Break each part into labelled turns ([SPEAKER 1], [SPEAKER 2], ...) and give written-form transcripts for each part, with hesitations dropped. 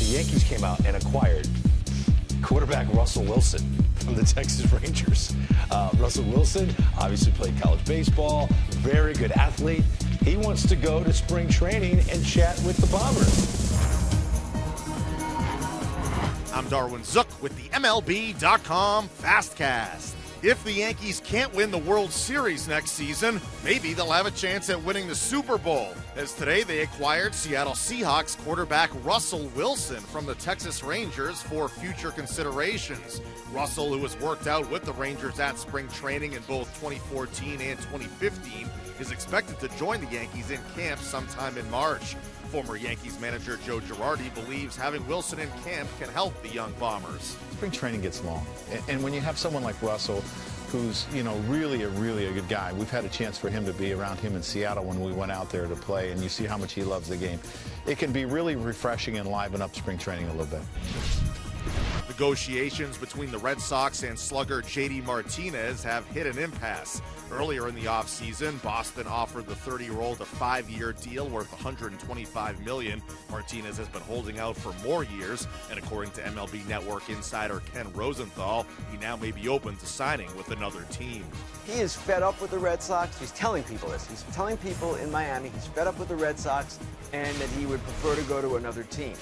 [SPEAKER 1] Yankees came out and acquired quarterback Russell Wilson from the Texas Rangers. Russell Wilson obviously played college baseball, very good athlete. He wants to go to spring training and chat with the Bombers.
[SPEAKER 2] I'm Darwin Zook with the MLB.com FastCast. If the Yankees can't win the World Series next season, maybe they'll have a chance at winning the Super Bowl, as today they acquired Seattle Seahawks quarterback Russell Wilson from the Texas Rangers for future considerations. Russell, who has worked out with the Rangers at spring training in both 2014 and 2015, is expected to join the Yankees in camp sometime in March. Former Yankees manager Joe Girardi believes having Wilson in camp can help the young Bombers.
[SPEAKER 3] Spring training gets long, and when you have someone like Russell, who's, really a good guy. We've had a chance for him to be around him in Seattle when we went out there to play, and you see how much he loves the game. It can be really refreshing and liven up spring training a little bit.
[SPEAKER 2] Negotiations between the Red Sox and slugger J.D. Martinez have hit an impasse. Earlier in the offseason, Boston offered the 30-year-old a 5-year deal worth $125 million. Martinez has been holding out for more years, and according to MLB Network insider Ken Rosenthal, he now may be open to signing with another team.
[SPEAKER 4] He is fed up with the Red Sox. He's telling people this. He's telling people in Miami he's fed up with the Red Sox and that he would prefer to go to another team.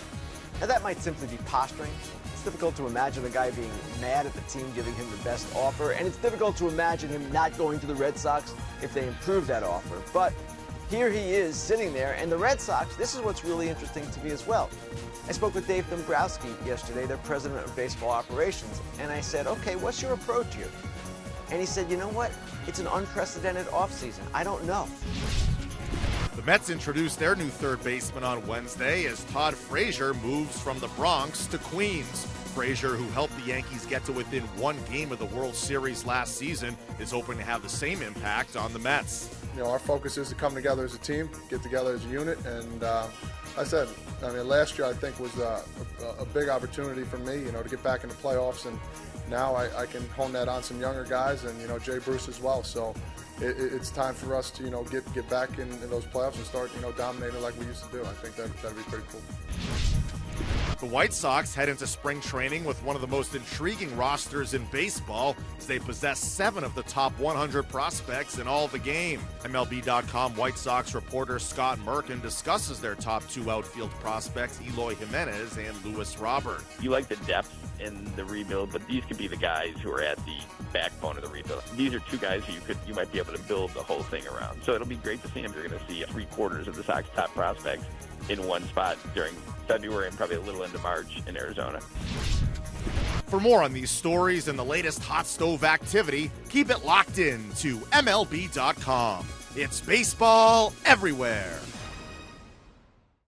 [SPEAKER 4] Now, that might simply be posturing. It's difficult to imagine the guy being mad at the team giving him the best offer, and it's difficult to imagine him not going to the Red Sox if they improve that offer. But here he is sitting there, and the Red Sox, this is what's really interesting to me as well. I spoke with Dave Dombrowski yesterday, their president of baseball operations, and I said, okay, what's your approach here? And he said, you know what? It's an unprecedented offseason. I don't know.
[SPEAKER 2] The Mets introduced their new third baseman on Wednesday as Todd Frazier moves from the Bronx to Queens. Frazier, who helped the Yankees get to within one game of the World Series last season, is hoping to have the same impact on the Mets.
[SPEAKER 5] Our focus is to come together as a team, get together as a unit, and last year I think was a big opportunity for me, to get back in the playoffs, and now I can hone that on some younger guys and, Jay Bruce as well. So it's time for us to, get back in those playoffs and start, dominating like we used to do. I think that'd be pretty cool.
[SPEAKER 2] The White Sox head into spring training with one of the most intriguing rosters in baseball, as they possess 7 of the top 100 prospects in all the game. MLB.com White Sox reporter Scott Merkin discusses their top 2 outfield prospects, Eloy Jimenez and Luis Robert.
[SPEAKER 6] You like the depth in the rebuild, but these could be the guys who are at the backbone of the rebuild. These are 2 guys who you might be able to build the whole thing around. So it'll be great to see them. You're going to see 3/4 of the Sox top prospects in one spot during February and probably a little into March in Arizona.
[SPEAKER 2] For more on these stories and the latest hot stove activity, keep it locked in to MLB.com. It's baseball everywhere.